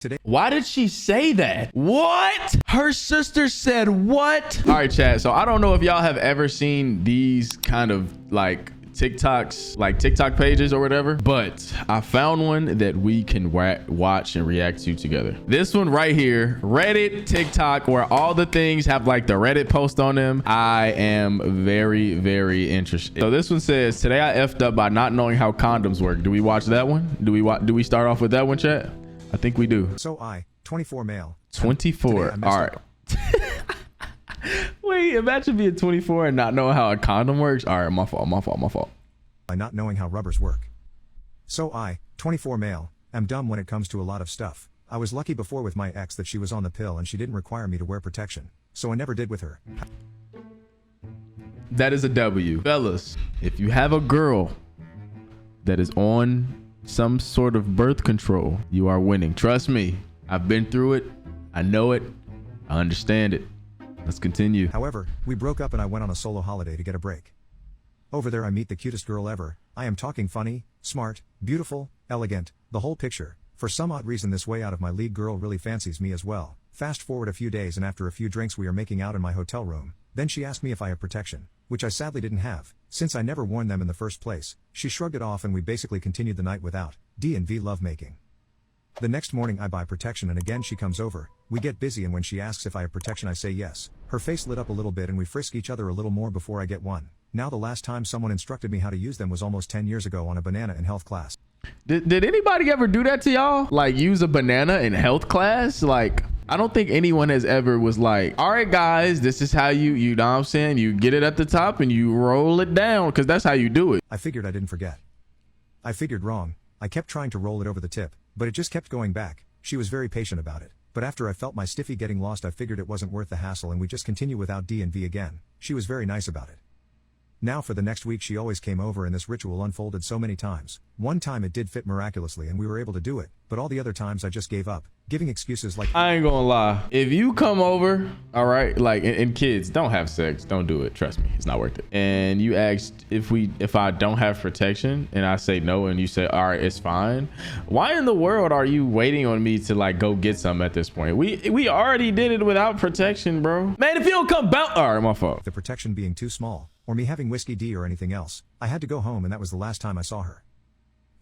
Today. Why did she say that? What? Her sister said what? All right, chat. So I don't know if y'all have ever seen these kind of like TikToks, like TikTok pages or whatever, but I found one that we can watch and react to together. This one right here, Reddit, TikTok, where all the things have like the Reddit post on them. I am very, very interested. So this one says, today I effed up by not knowing how condoms work. Do we watch that one? Do we start off with that one, chat? I think we do. So 24 male. 24. All right. Wait, imagine being 24 and not knowing how a condom works. All right, my fault. By not knowing how rubbers work. So 24 male, am dumb when it comes to a lot of stuff. I was lucky before with my ex that she was on the pill and she didn't require me to wear protection. So I never did with her. That is a W. Fellas, if you have a girl that is on some sort of birth control, you are winning. Trust me, I've been through it. I know it. I understand it. Let's continue. However, we broke up and I went on a solo holiday to get a break. Over there I meet the cutest girl ever. I am talking funny, smart, beautiful, elegant, the whole picture. For some odd reason this way out of my league girl really fancies me as well. Fast forward a few days and after a few drinks we are making out in my hotel room. Then she asked me if I have protection, which I sadly didn't have, since I never worn them in the first place. She shrugged it off and we basically continued the night without D&V lovemaking. The next morning I buy protection and again she comes over. We get busy and when she asks if I have protection I say yes. Her face lit up a little bit and we frisk each other a little more before I get one. Now the last time someone instructed me how to use them was almost 10 years ago on a banana in health class. Did anybody ever do that to y'all? Like use a banana in health class? Like, I don't think anyone has ever was like, all right, guys, this is how you know what I'm saying? You get it at the top and you roll it down because that's how you do it. I figured I didn't forget. I figured wrong. I kept trying to roll it over the tip, but it just kept going back. She was very patient about it. But after I felt my stiffy getting lost, I figured it wasn't worth the hassle and we just continue without D&V again. She was very nice about it. Now for the next week she always came over and this ritual unfolded so many times. One time it did fit miraculously and we were able to do it, but all the other times I just gave up, giving excuses like, I ain't gonna lie. If you come over, all right, like, and kids, don't have sex, don't do it. Trust me, it's not worth it. And you asked if I don't have protection and I say no and you say, all right, it's fine. Why in the world are you waiting on me to like go get some at this point? We already did it without protection, bro. Man, if you don't come back, all right, my fault. The protection being too small, or me having whiskey D or anything else. I had to go home and that was the last time I saw her.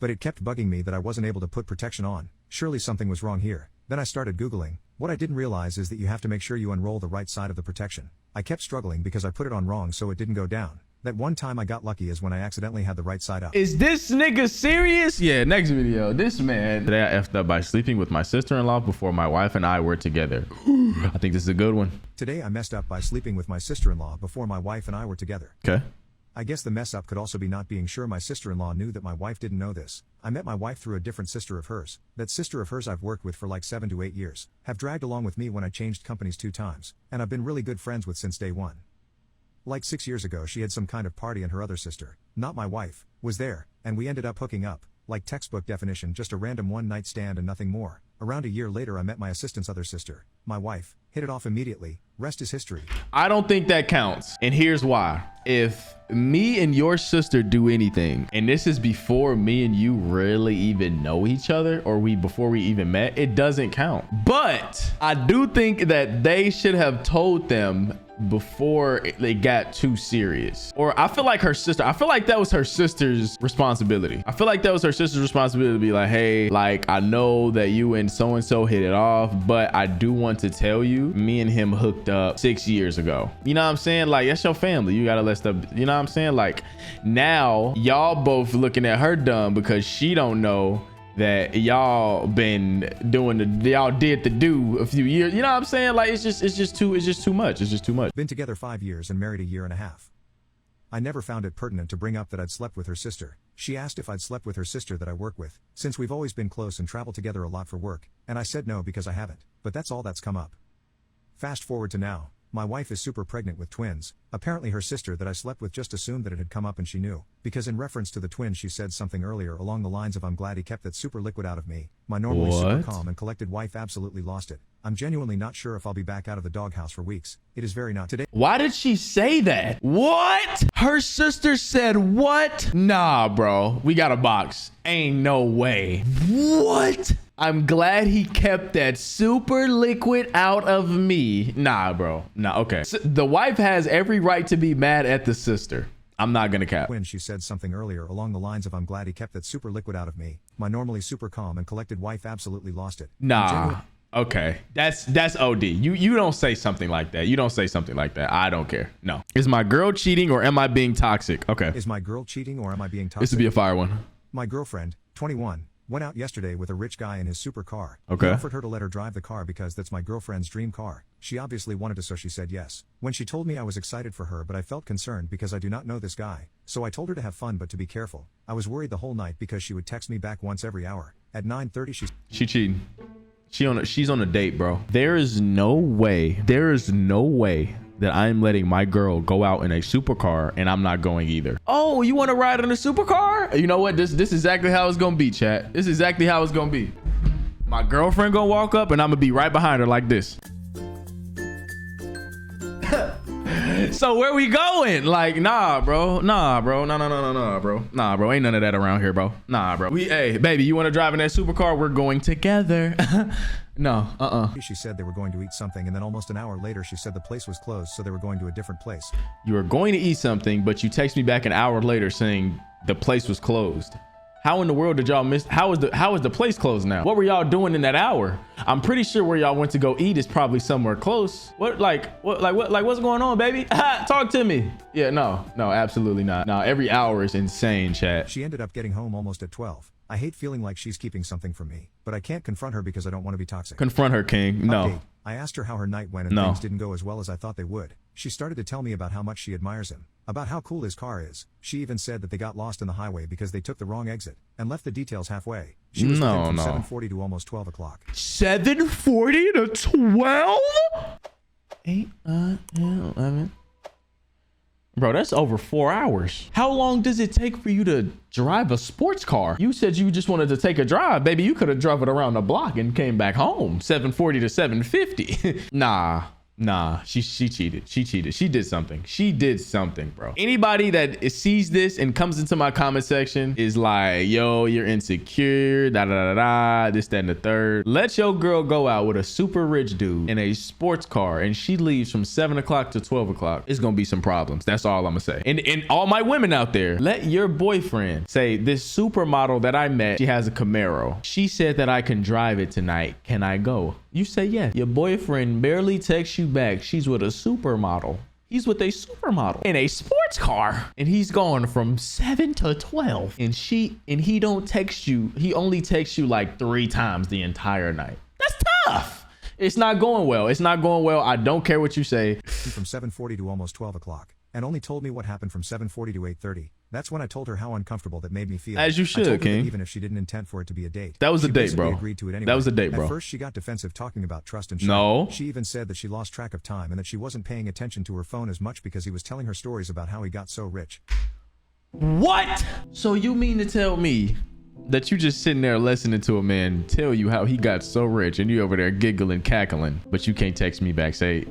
But it kept bugging me that I wasn't able to put protection on. Surely something was wrong here. Then I started Googling. What I didn't realize is that you have to make sure you unroll the right side of the protection. I kept struggling because I put it on wrong so it didn't go down. That one time I got lucky is when I accidentally had the right side up. Is this nigga serious? Yeah, next video. This man. Today I effed up by sleeping with my sister-in-law before my wife and I were together. I think this is a good one. Today I messed up by sleeping with my sister-in-law before my wife and I were together. Okay. I guess the mess up could also be not being sure my sister-in-law knew that my wife didn't know this. I met my wife through a different sister of hers. That sister of hers I've worked with for like 7 to 8 years, have dragged along with me when I changed companies 2 times, and I've been really good friends with since day one. Like 6 years ago she had some kind of party and her other sister, not my wife, was there, and we ended up hooking up. Like textbook definition, just a random one-night stand and nothing more. Around a year later I met my assistant's other sister, my wife, hit it off immediately, rest is history. I don't think that counts, and here's why. If me and your sister do anything, and this is before me and you really even know each other, or before we even met, it doesn't count. But I do think that they should have told them before they got too serious. Or I feel like that was her sister's responsibility. I feel like that was her sister's responsibility to be like, hey, like, I know that you and so-and-so hit it off, but I do want to tell you, me and him hooked up 6 years ago. You know what I'm saying? Like, that's your family. You gotta let stuff, you know what I'm saying? Like, now y'all both looking at her dumb because she don't know that y'all been doing y'all did the do a few years. You know what I'm saying? Like, it's just too much. Been together 5 years and married a year and a half. I never found it pertinent to bring up that I'd slept with her sister. She asked if I'd slept with her sister that I work with, since we've always been close and travel together a lot for work, and I said no because I haven't, but that's all that's come up. Fast forward to now. My wife is super pregnant with twins. Apparently her sister that I slept with just assumed that it had come up and she knew, because in reference to the twins she said something earlier along the lines of I'm glad he kept that super liquid out of me. My normally super calm and collected wife absolutely lost it. I'm genuinely not sure if I'll be back out of the doghouse for weeks. It is very not today. Why did she say that? What? Her sister said what? Nah, bro. We got a box. Ain't no way. What? I'm glad he kept that super liquid out of me. Nah, bro. Nah, okay. So the wife has every right to be mad at the sister. I'm not gonna cap. When she said something earlier along the lines of I'm glad he kept that super liquid out of me, my normally super calm and collected wife absolutely lost it. Nah. Okay. That's OD. You don't say something like that. You don't say something like that. I don't care. No. Is my girl cheating or am I being toxic? Okay. Is my girl cheating or am I being toxic? This would be a fire one. My girlfriend, 21, went out yesterday with a rich guy in his super car. Okay. He offered her to let her drive the car because that's my girlfriend's dream car. She obviously wanted to, so she said yes. When she told me, I was excited for her, but I felt concerned because I do not know this guy. So I told her to have fun but to be careful. I was worried the whole night because she would text me back once every hour. At 9:30 she cheating. She's on a date, bro. There is no way that I'm letting my girl go out in a supercar and I'm not going either. Oh, you want to ride in a supercar? You know what? This is exactly how it's gonna be, chat. This is exactly how it's gonna be. My girlfriend gonna walk up and I'm gonna be right behind her like this. So where we going? Like, nah, bro. No, bro. Nah, bro. Ain't none of that around here, bro. Nah, bro. Hey, baby, you want to drive in that supercar? We're going together. No, She said they were going to eat something, and then almost an hour later, she said the place was closed, so they were going to a different place. You were going to eat something, but you text me back an hour later saying the place was closed. How in the world did y'all miss? How is the place closed now? What were y'all doing in that hour? I'm pretty sure where y'all went to go eat is probably somewhere close. What's going on, baby? Talk to me. Yeah, no, absolutely not. No, every hour is insane, chat. She ended up getting home almost at 12. I hate feeling like she's keeping something from me, but I can't confront her because I don't want to be toxic. Confront her, King. No. Update. I asked her how her night went and things didn't go as well as I thought they would. She started to tell me about how much she admires him, about how cool his car is. She even said that they got lost in the highway because they took the wrong exit and left the details halfway. She was with him from 7:40 to almost 12 o'clock. 7:40 to 12? 8, 9, 10, 11. Bro, that's over 4 hours. How long does it take for you to drive a sports car? You said you just wanted to take a drive. Baby, you could have driven it around the block and came back home. 7:40 to 7:50. Nah, she cheated. She did something, bro. Anybody that sees this and comes into my comment section is like, yo, you're insecure, this, that, and the third. Let your girl go out with a super rich dude in a sports car and she leaves from 7 o'clock to 12 o'clock. It's gonna be some problems. That's all I'm gonna say. And all my women out there, let your boyfriend say, this supermodel that I met, she has a Camaro. She said that I can drive it tonight. Can I go? You say yes. Your boyfriend barely texts you back. She's with a supermodel. He's with a supermodel in a sports car. And he's gone from 7 to 12. And he don't text you. He only texts you like 3 times the entire night. That's tough. It's not going well. I don't care what you say. From 7:40 to almost 12 o'clock. And only told me what happened from 7:40 to 8:30. That's when I told her how uncomfortable that made me feel. As you should, I told her King. that even if she didn't intend for it to be a date. That was a date, bro. Agreed to it anyway. That was a date, bro. At first, she got defensive talking about trust and shame. No. She even said that she lost track of time and that she wasn't paying attention to her phone as much because he was telling her stories about how he got so rich. What? So you mean to tell me that you just sitting there listening to a man tell you how he got so rich and you over there giggling, cackling, but you can't text me back, say,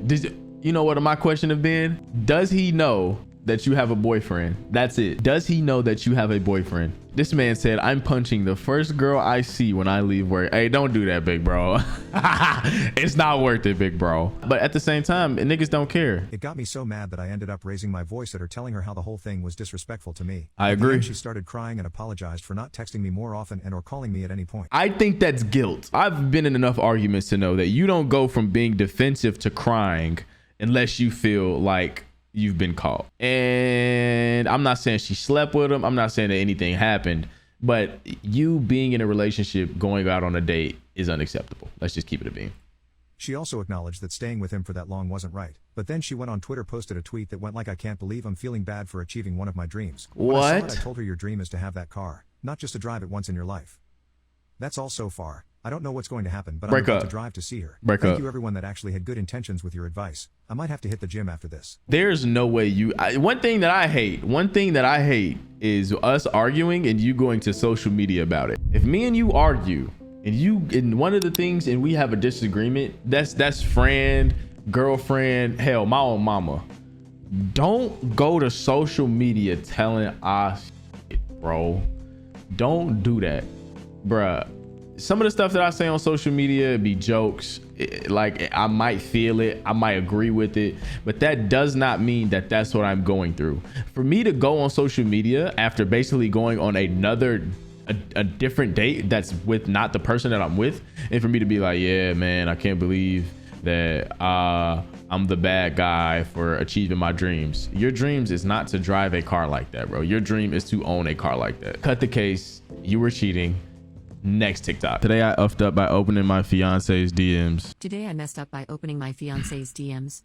you know what my question have been? Does he know that you have a boyfriend? That's it. Does he know that you have a boyfriend? This man said, I'm punching the first girl I see when I leave work. Hey, don't do that, big bro. It's not worth it, big bro. But at the same time, niggas don't care. It got me so mad that I ended up raising my voice at her, telling her how the whole thing was disrespectful to me. I agree. Then she started crying and apologized for not texting me more often and or calling me at any point. I think that's guilt. I've been in enough arguments to know that you don't go from being defensive to crying unless you feel like you've been caught. And I'm not saying she slept with him. I'm not saying that anything happened, but you being in a relationship, going out on a date is unacceptable. Let's just keep it a beam. She also acknowledged that staying with him for that long wasn't right. But then she went on Twitter, posted a tweet that went like, I can't believe I'm feeling bad for achieving one of my dreams. When I saw it, I told her your dream is to have that car, not just to drive it once in your life. That's all so far. I don't know what's going to happen, but I'm about to drive to see her. Thank you everyone that actually had good intentions with your advice. I might have to hit the gym after this. There's no way one thing that I hate is us arguing and you going to social media about it. If me and you argue and one of the things and we have a disagreement, that's friend, girlfriend, hell, my own mama. Don't go to social media telling us shit, bro. Don't do that, bruh. some of the stuff that I say on social media be jokes. Like, I might feel it, I might agree with it, but that does not mean that that's what I'm going through. For me to go on social media after basically going on a different date that's with not the person that I'm with, and for me to be like, yeah, man, I can't believe that I'm the bad guy for achieving my dreams. Your dreams is not to drive a car like that, bro. Your dream is to own a car like that. Cut the case. You were cheating. Next TikTok. Today I effed up by opening my fiance's DMs. Today I messed up by opening my fiance's DMs.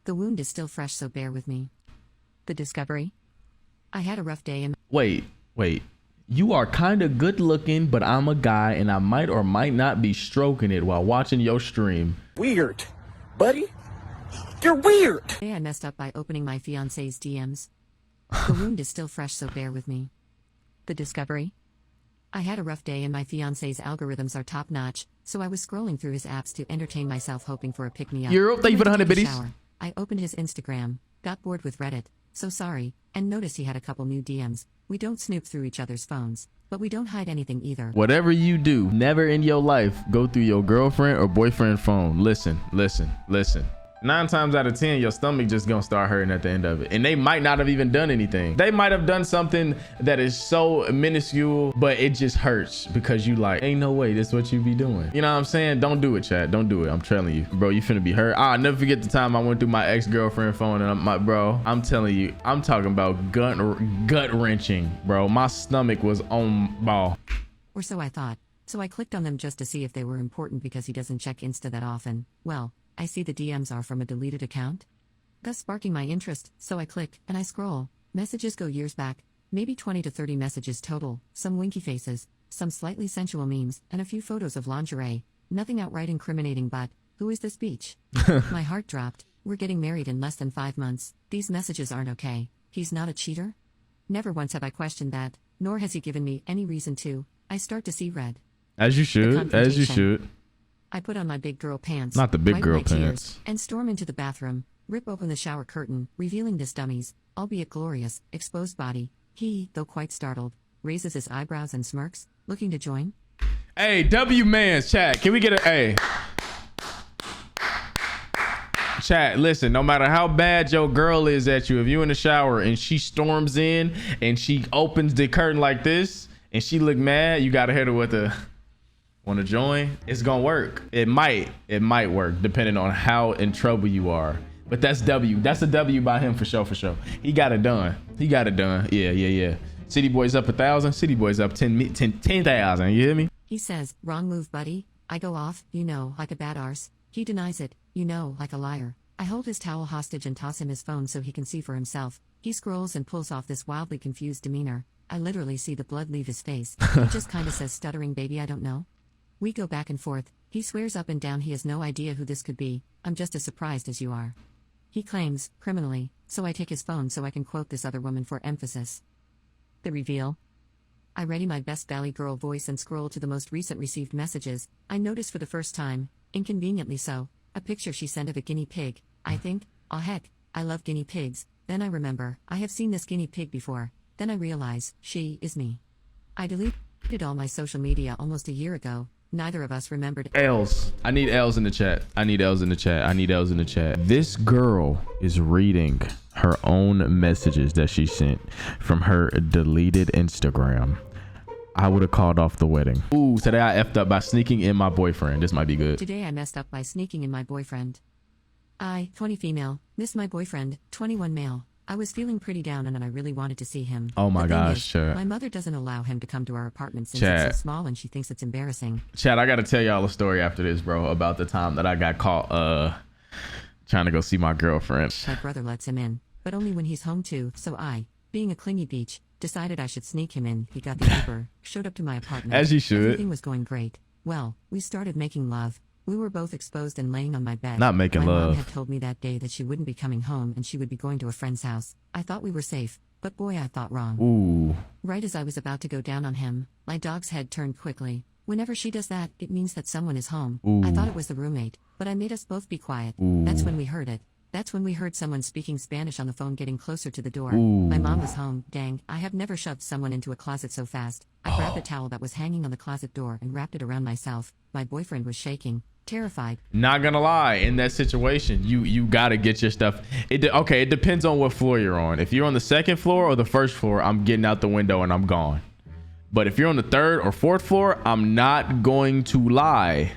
The wound is still fresh, so bear with me. The discovery? I had a rough day and Wait. You are kind of good looking, but I'm a guy and I might or might not be stroking it while watching your stream. Weird, buddy. You're weird. Today I messed up by opening my fiance's DMs. The wound is still fresh, so bear with me. The discovery? I had a rough day and my fiance's algorithms are top notch, so I was scrolling through his apps to entertain myself, hoping for a pick-me-up. Thank you for the 100 biddies. I opened his Instagram, got bored with Reddit, so sorry, and noticed he had a couple new DMs. We don't snoop through each other's phones, but we don't hide anything either. Whatever you do, never in your life go through your girlfriend or boyfriend phone. Listen. 9 times out of 10, your stomach just gonna start hurting at the end of it. And they might not have even done anything. They might have done something that is so minuscule, but it just hurts because you like, ain't no way this what you be doing. You know what I'm saying? Don't do it, chat. Don't do it. I'm telling you, bro, you finna be hurt. I'll never forget the time I went through my ex-girlfriend phone and I'm telling you, I'm talking about gut wrenching, bro. My stomach was on ball. Or so I thought. So I clicked on them just to see if they were important because he doesn't check Insta that often. Well, I see the DMs are from a deleted account, thus sparking my interest, so I click, and I scroll. Messages go years back, maybe 20 to 30 messages total, some winky faces, some slightly sensual memes, and a few photos of lingerie. Nothing outright incriminating, but, who is this beach? My heart dropped. We're getting married in less than 5 months. These messages aren't okay. He's not a cheater? Never once have I questioned that, nor has he given me any reason to. I start to see red. As you should. I put on my big girl pants, not the big wipe girl my tears, pants, and storm into the bathroom, rip open the shower curtain, revealing this dummy's, albeit glorious, exposed body. He, though quite startled, raises his eyebrows and smirks, looking to join. Hey, W Man's chat. Can we get a hey? Chat, listen, no matter how bad your girl is at you, if you in the shower and she storms in and she opens the curtain like this and she look mad, you gotta hit her with a want to join. It's gonna work. It might work depending on how in trouble you are. But that's W. That's a W by him for sure. He got it done. Yeah. City Boys up 1,000. City Boys up 10,000. You hear me? He says, wrong move, buddy. I go off, like a bad arse. He denies it, like a liar. I hold his towel hostage and toss him his phone so he can see for himself. He scrolls and pulls off this wildly confused demeanor. I literally see the blood leave his face. He just kinda says, stuttering, baby, I don't know. We go back and forth. He swears up and down he has no idea who this could be. I'm just as surprised as you are. He claims, criminally, so I take his phone so I can quote this other woman for emphasis. The reveal. I ready my best valley girl voice and scroll to the most recent received messages. I notice for the first time, inconveniently so, a picture she sent of a guinea pig. I think, oh heck, I love guinea pigs. Then I remember, I have seen this guinea pig before. Then I realize, she is me. I deleted all my social media almost a year ago. Neither of us remembered. L's. I need L's in the chat. This girl is reading her own messages that she sent from her deleted Instagram. I would have called off the wedding. Ooh, today I effed up by sneaking in my boyfriend. This might be good. Today I messed up by sneaking in my boyfriend. I, 20 female, miss my boyfriend, 21 male. I was feeling pretty down and I really wanted to see him. Oh my gosh, chat. My mother doesn't allow him to come to our apartment since it's so small and she thinks it's embarrassing. Chat, I gotta tell y'all a story after this, bro, about the time that I got caught trying to go see my girlfriend. My brother lets him in, but only when he's home too, so I, being a clingy beach, decided I should sneak him in. He got the Uber, showed up to my apartment. As you should. Everything was going great. Well, we started making love. We were both exposed and laying on my bed. Not making love. My mom had told me that day that she wouldn't be coming home and she would be going to a friend's house. I thought we were safe, but boy, I thought wrong. Ooh. Right as I was about to go down on him, my dog's head turned quickly. Whenever she does that, it means that someone is home. Ooh. I thought it was the roommate, but I made us both be quiet. Ooh. That's when we heard it. That's when we heard someone speaking Spanish on the phone getting closer to the door. Ooh. My mom was home. Dang, I have never shoved someone into a closet so fast. I grabbed the towel that was hanging on the closet door and wrapped it around myself. My boyfriend was shaking, terrified. Not gonna lie, in that situation, you gotta get your stuff. It depends on what floor you're on. If you're on the second floor or the first floor, I'm getting out the window and I'm gone. But if you're on the third or fourth floor, I'm not going to lie.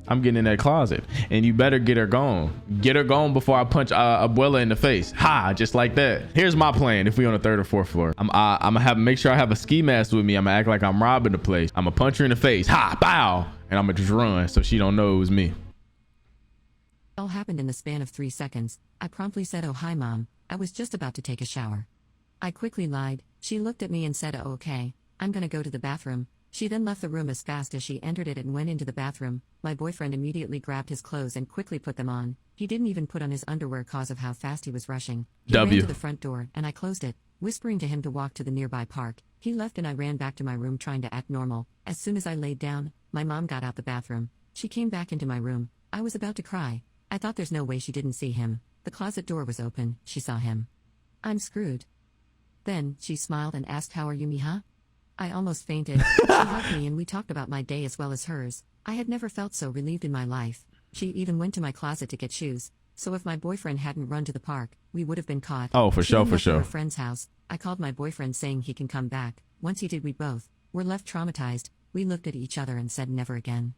I'm getting in that closet, and you better get her gone. Get her gone before I punch Abuela in the face. Ha! Just like that. Here's my plan. If we on the third or fourth floor, I'm gonna make sure I have a ski mask with me. I'm gonna act like I'm robbing the place. I'm gonna punch her in the face. Ha! Bow! And I'm gonna just run so she don't know it was me. It all happened in the span of 3 seconds. I promptly said, "Oh, hi, Mom. I was just about to take a shower." I quickly lied. She looked at me and said, "Oh, okay. I'm gonna go to the bathroom." She then left the room as fast as she entered it and went into the bathroom. My boyfriend immediately grabbed his clothes and quickly put them on. He didn't even put on his underwear cause of how fast he was rushing. He ran to the front door and I closed it, whispering to him to walk to the nearby park. He left and I ran back to my room trying to act normal. As soon as I laid down, my mom got out the bathroom. She came back into my room. I was about to cry. I thought there's no way she didn't see him. The closet door was open. She saw him. I'm screwed. Then, she smiled and asked, "How are you, mija?" I almost fainted. She hugged me and we talked about my day as well as hers. I had never felt so relieved in my life. She even went to my closet to get shoes. So if my boyfriend hadn't run to the park, we would have been caught. Oh, for sure, for She sure. went to her friend's house. I called my boyfriend saying he can come back. Once he did, we both were left traumatized. We looked at each other and said never again.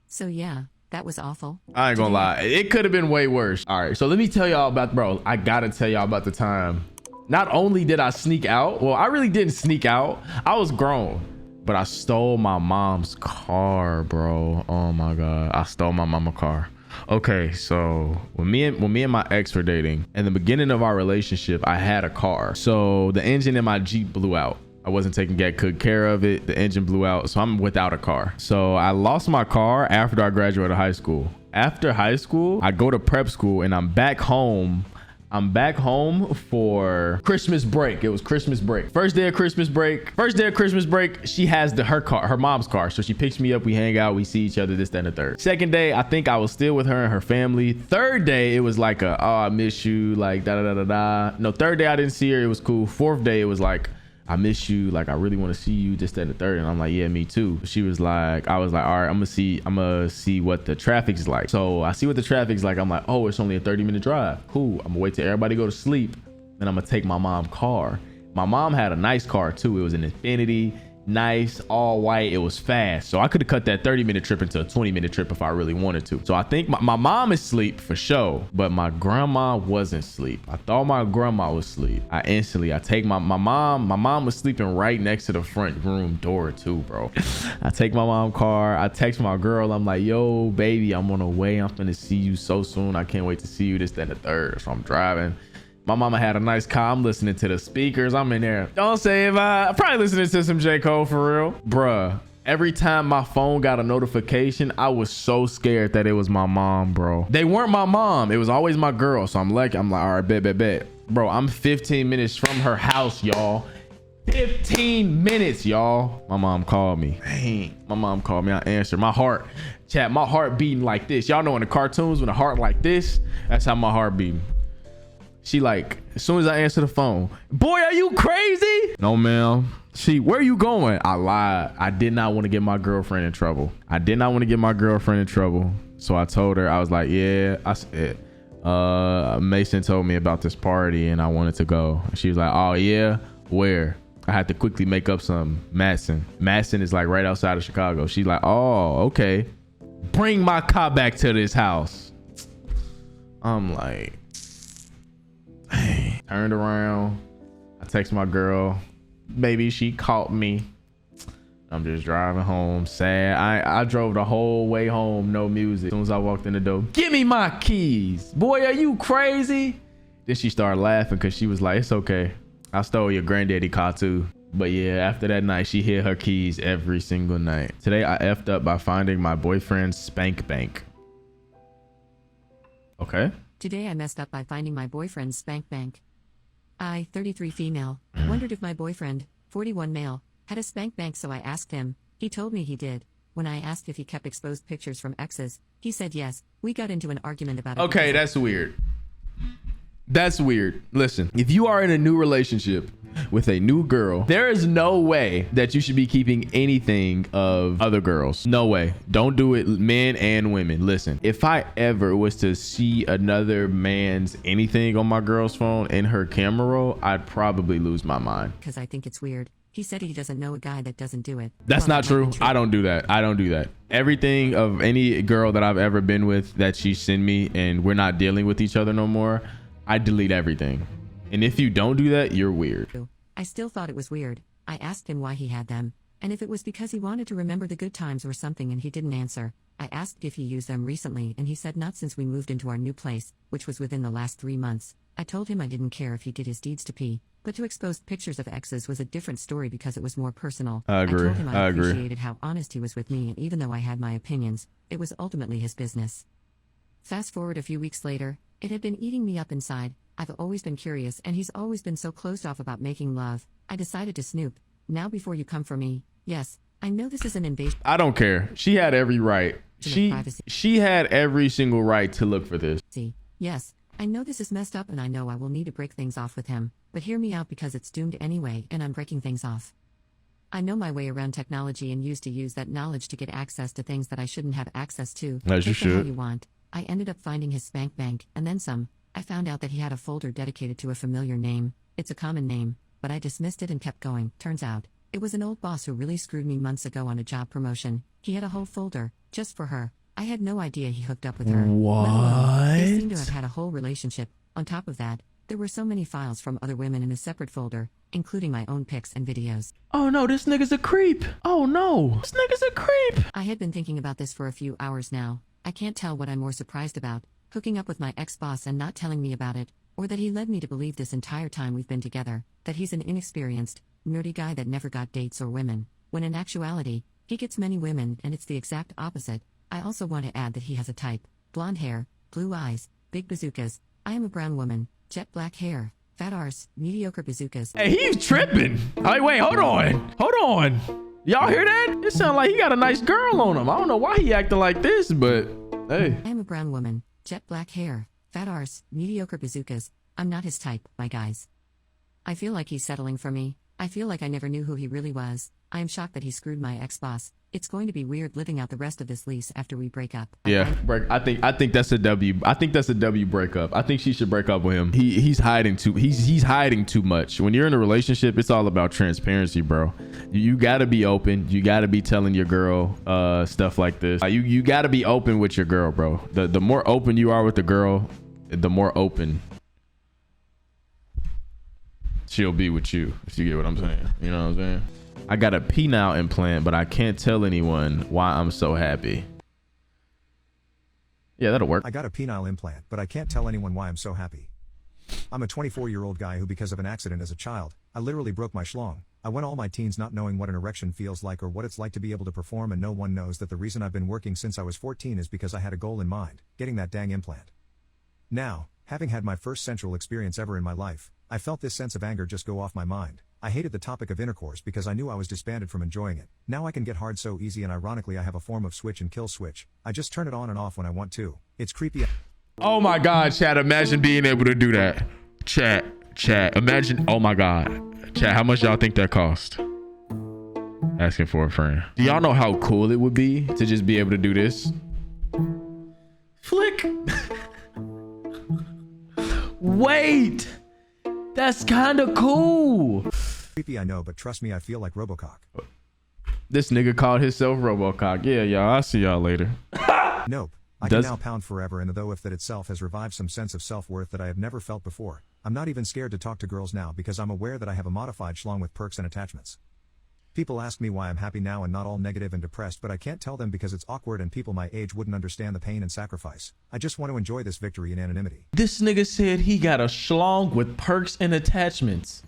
So yeah, that was awful. I ain't gonna lie. It could have been way worse. All right, so let me tell y'all about, bro, I gotta tell y'all about the time. Not only did I sneak out, well, I really didn't sneak out. I was grown, but I stole my mom's car, bro. Oh my God, I stole my mama's car. Okay, so when me and my ex were dating, in the beginning of our relationship, I had a car. So the engine in my Jeep blew out. I wasn't taking good care of it. The engine blew out, so I'm without a car. So I lost my car after I graduated high school. After high school, I go to prep school and I'm back home. I'm back home for Christmas break. It was Christmas break. First day of Christmas break. She has her mom's car. So she picks me up. We hang out. We see each other, this, that, and the third. Second day, I think I was still with her and her family. Third day, it was like oh, I miss you. Like, da-da-da-da-da. No, third day, I didn't see her. It was cool. Fourth day, it was like, I miss you. Like, I really want to see you, this, that, and the third. And I'm like, yeah, me too. I was like, all right, I'm gonna see what the traffic's like. So I see what the traffic's like. I'm like, oh, it's only a 30-minute drive. Cool. I'm gonna wait till everybody go to sleep. Then I'm gonna take my mom's car. My mom had a nice car too. It was an Infinity, nice, all white. It was fast. So I could have cut that 30-minute trip into a 20-minute trip if I really wanted to. So I think my mom is asleep for sure, but my grandma wasn't asleep. I thought my grandma was asleep. I take my mom was sleeping right next to the front room door too, bro. I take my mom's car. I text my girl. I'm like, yo, baby, I'm on the way. I'm finna see you so soon. I can't wait to see you, this, that, and the third. So I'm driving. My mama had a nice car. I'm listening to the speakers. I'm in there. Don't say if I'm probably listening to some J. Cole for real. Bruh, every time my phone got a notification, I was so scared that it was my mom, bro. They weren't my mom. It was always my girl. So I'm like, all right, bet. Bro, I'm 15 minutes from her house, y'all. 15 minutes, y'all. My mom called me. Dang. My mom called me. I answered. My heart beating like this. Y'all know in the cartoons when a heart like this, that's how my heart beating. She like, as soon as I answer the phone, boy, are you crazy? No, ma'am. Where you going? I lied. I did not want to get my girlfriend in trouble. So I told her, I was like, yeah, I said, Mason told me about this party and I wanted to go. She was like, oh yeah, where? I had to quickly make up some Madison. Madison is like right outside of Chicago. She's like, oh, okay. Bring my car back to this house. I'm like, hey. Turned around. I text my girl. Baby, she caught me. I'm just driving home sad. I drove the whole way home, no music. As soon as I walked in the door, give me my keys. Boy, are you crazy? Then she started laughing because she was like, it's okay. I stole your granddaddy car too. But yeah, after that night, she hid her keys every single night. Today, I effed up by finding my boyfriend's spank bank. Okay. Today I messed up by finding my boyfriend's spank bank. I, 33 female, wondered if my boyfriend, 41 male, had a spank bank, so I asked him. He told me he did. When I asked if he kept exposed pictures from exes, he said yes. We got into an argument about it. Okay, that's weird. That's weird. Listen, if you are in a new relationship with a new girl, there is no way that you should be keeping anything of other girls. No way. Don't do it, men and women. Listen, if I ever was to see another man's anything on my girl's phone in her camera roll, I'd probably lose my mind. Because I think it's weird. He said he doesn't know a guy that doesn't do it. That's Well, not that might true. be I don't do that. I don't do that. Everything of any girl that I've ever been with that she sent me and we're not dealing with each other no more, I delete everything. And if you don't do that, you're weird. I still thought it was weird. I asked him why he had them, and if it was because he wanted to remember the good times or something, and he didn't answer. I asked if he used them recently, and he said not since we moved into our new place, which was within the last 3 months. I told him I didn't care if he did his deeds to pee, but to expose pictures of exes was a different story because it was more personal. I agree. told him I agree. appreciated how honest he was with me, and even though I had my opinions, it was ultimately his business. Fast forward a few weeks later, it had been eating me up inside. I've always been curious, and he's always been so closed off about making love. I decided to snoop. Now before you come for me, yes, I know this is an invasion. I don't care. She had every right. She had every single right to look for this. Yes, I know this is messed up, and I know I will need to break things off with him, but hear me out because it's doomed anyway, and I'm breaking things off. I know my way around technology and used to use that knowledge to get access to things that I shouldn't have access to. As you Take them how should. you want. I ended up finding his spank bank, and then some. I found out that he had a folder dedicated to a familiar name. It's a common name, but I dismissed it and kept going. Turns out, it was an old boss who really screwed me months ago on a job promotion. He had a whole folder, just for her. I had no idea he hooked up with her. What? They seem to have had a whole relationship. On top of that, there were so many files from other women in a separate folder, including my own pics and videos. Oh no, this nigga's a creep. Oh no, this nigga's a creep. I had been thinking about this for a few hours now. I can't tell what I'm more surprised about, hooking up with my ex-boss and not telling me about it, or that he led me to believe this entire time we've been together, that he's an inexperienced, nerdy guy that never got dates or women, when in actuality, he gets many women and it's the exact opposite. I also want to add that he has a type: blonde hair, blue eyes, big bazookas. I am a brown woman, jet black hair, fat arse, mediocre bazookas. Hey, he's tripping. Wait, hold on. Y'all hear that? It sounds like he got a nice girl on him. I don't know why he acting like this, but hey. I am a brown woman, jet black hair, fat arse, mediocre bazookas. I'm not his type, my guys. I feel like he's settling for me. I feel like I never knew who he really was. I am shocked that he screwed my ex-boss. It's going to be weird living out the rest of this lease after we break up. Yeah, I think that's a W. I think that's a W breakup. I think she should break up with him. He's hiding too much. When you're in a relationship, it's all about transparency, bro. You gotta be open. You gotta be telling your girl stuff like this. You gotta be open with your girl, bro. The more open you are with the girl, the more open she'll be with you, if you get what I'm saying. You know what I'm saying? I got a penile implant, but I can't tell anyone why I'm so happy. Yeah, that'll work. I got a penile implant, but I can't tell anyone why I'm so happy. I'm a 24-year-old guy who, because of an accident as a child, I literally broke my schlong. I went all my teens not knowing what an erection feels like or what it's like to be able to perform, and no one knows that the reason I've been working since I was 14 is because I had a goal in mind: getting that dang implant. Now, having had my first sensual experience ever in my life, I felt this sense of anger just go off my mind. I hated the topic of intercourse because I knew I was disbanded from enjoying it. Now I can get hard so easy, and ironically I have a form of switch and kill switch. I just turn it on and off when I want to. It's creepy. Oh my God, chat, imagine being able to do that. Chat, imagine, oh my God. Chat, how much y'all think that cost? Asking for a friend. Do y'all know how cool it would be to just be able to do this? Flick. Wait, that's kind of cool. Creepy, I know, but trust me, I feel like Robocock. This nigga called himself Robocock. Yeah, y'all, I'll see y'all later. Nope. I can now pound forever, and though if that itself has revived some sense of self-worth that I have never felt before, I'm not even scared to talk to girls now because I'm aware that I have a modified schlong with perks and attachments. People ask me why I'm happy now and not all negative and depressed, but I can't tell them because it's awkward and people my age wouldn't understand the pain and sacrifice. I just want to enjoy this victory in anonymity. This nigga said he got a schlong with perks and attachments.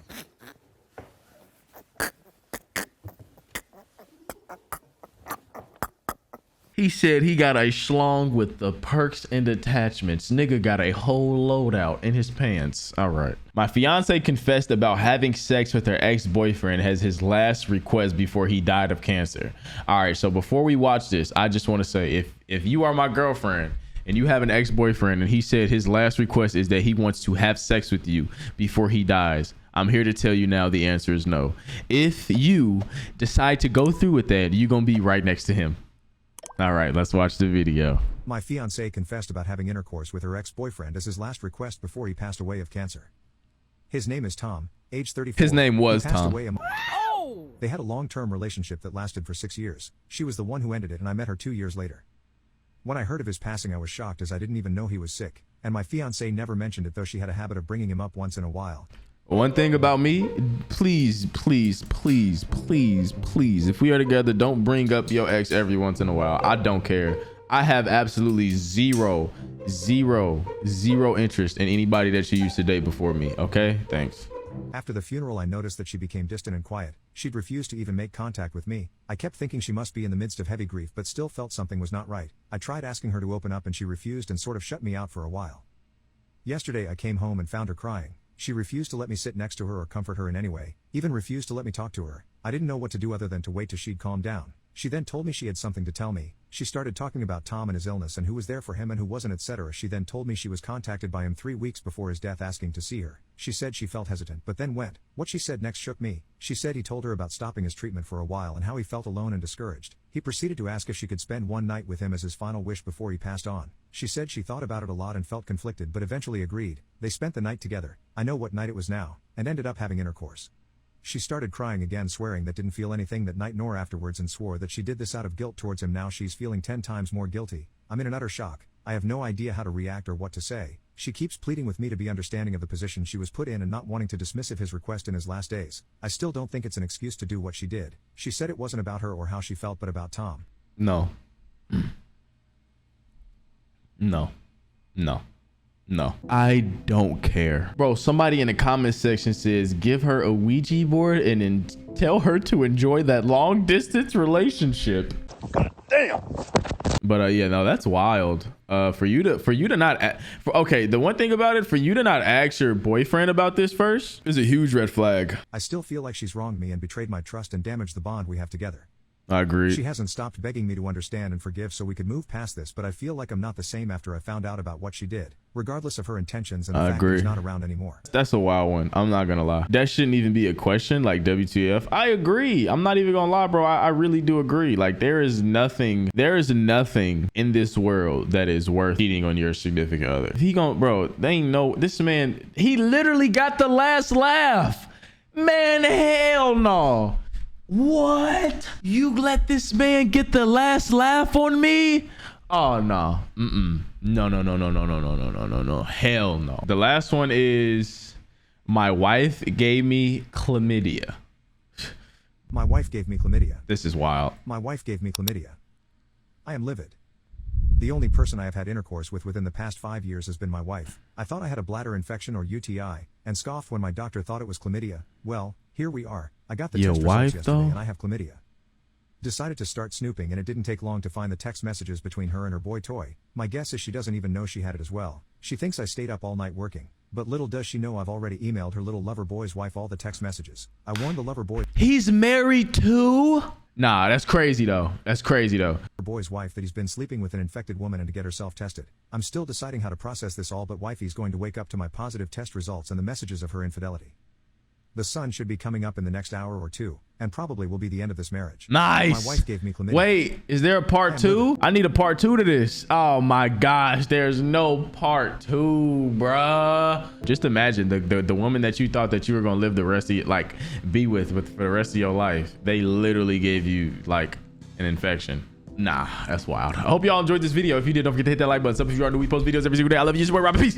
He said he got a schlong with the perks and attachments. Nigga got a whole loadout in his pants. All right. My fiance confessed about having sex with her ex-boyfriend as his last request before he died of cancer. All right. So before we watch this, I just want to say, if you are my girlfriend and you have an ex-boyfriend and he said his last request is that he wants to have sex with you before he dies, I'm here to tell you now the answer is no. If you decide to go through with that, you're going to be right next to him. All right, let's watch the video. My fiancée confessed about having intercourse with her ex-boyfriend as his last request before he passed away of cancer. His name is Tom, age 34. His name was He passed Tom. away They had a long-term relationship that lasted for 6 years. She was the one who ended it and I met her 2 years later. When I heard of his passing, I was shocked as I didn't even know he was sick, and my fiancée never mentioned it, though she had a habit of bringing him up once in a while. One thing about me, please, please, please, please, please, if we are together, don't bring up your ex every once in a while. I don't care. I have absolutely zero interest in anybody that you used to date before me. Okay, thanks. After the funeral, I noticed that she became distant and quiet. She'd refused to even make contact with me. I kept thinking she must be in the midst of heavy grief, but still felt something was not right. I tried asking her to open up and she refused and sort of shut me out for a while. Yesterday I came home and found her crying. She refused to let me sit next to her or comfort her in any way, even refused to let me talk to her. I didn't know what to do other than to wait till she'd calm down. She then told me she had something to tell me. She started talking about Tom and his illness and who was there for him and who wasn't, etc. She then told me she was contacted by him 3 weeks before his death asking to see her. She said she felt hesitant but then went. What she said next shook me. She said he told her about stopping his treatment for a while and how he felt alone and discouraged. He proceeded to ask if she could spend one night with him as his final wish before he passed on. She said she thought about it a lot and felt conflicted but eventually agreed. They spent the night together. I know what night it was now, and ended up having intercourse. She started crying again, swearing that didn't feel anything that night nor afterwards, and swore that she did this out of guilt towards him. Now she's feeling 10 times more guilty. I'm in an utter shock. I have no idea how to react or what to say. She keeps pleading with me to be understanding of the position she was put in and not wanting to dismiss of his request in his last days. I still don't think it's an excuse to do what she did. She said it wasn't about her or how she felt but about Tom. No. No. No. No. I don't care. Bro, somebody in the comment section says give her a Ouija board and then tell her to enjoy that long distance relationship. God damn. But yeah, no, that's wild. For you to not okay, the one thing about it, for you to not ask your boyfriend about this first is a huge red flag. I still feel like she's wronged me and betrayed my trust and damaged the bond we have together. I agree. She hasn't stopped begging me to understand and forgive so we could move past this, but I feel like I'm not the same after I found out about what she did, regardless of her intentions and the fact that she's not around anymore. That's a wild one. I'm not gonna lie. That shouldn't even be a question, like WTF. I agree. I'm not even gonna lie, bro. I really do agree. Like there is nothing in this world that is worth cheating on your significant other. He gon' bro, they ain't no, this man, he literally got the last laugh. Man, hell no. What? You let this man get the last laugh on me? Oh no. No. Hell no. The last one is my wife gave me chlamydia. My wife gave me chlamydia. This is wild. My wife gave me chlamydia. I am livid. The only person I have had intercourse with within the past 5 years has been my wife. I thought I had a bladder infection or UTI, and scoffed when my doctor thought it was chlamydia. Well, here we are. I got the test results yesterday and I have chlamydia. Decided to start snooping and it didn't take long to find the text messages between her and her boy toy. My guess is she doesn't even know she had it as well. She thinks I stayed up all night working. But little does she know I've already emailed her little lover boy's wife all the text messages. I warned the lover boy. He's married too? Nah, that's crazy though. That's crazy though. Her boy's wife that he's been sleeping with an infected woman and to get herself tested. I'm still deciding how to process this all, but wifey's going to wake up to my positive test results and the messages of her infidelity. The sun should be coming up in the next hour or two, and probably will be the end of this marriage. Nice. My wife gave me chlamydia. Wait, is there a part 2? I need a part 2 to this. Oh my gosh, there's no part 2, bruh. Just imagine the woman that you thought that you were gonna live the rest of your, like, be with for the rest of your life. They literally gave you like an infection. Nah, that's wild. I hope y'all enjoyed this video. If you did, don't forget to hit that like button. If you are new, we post videos every single day. I love you. Just Robin. Peace.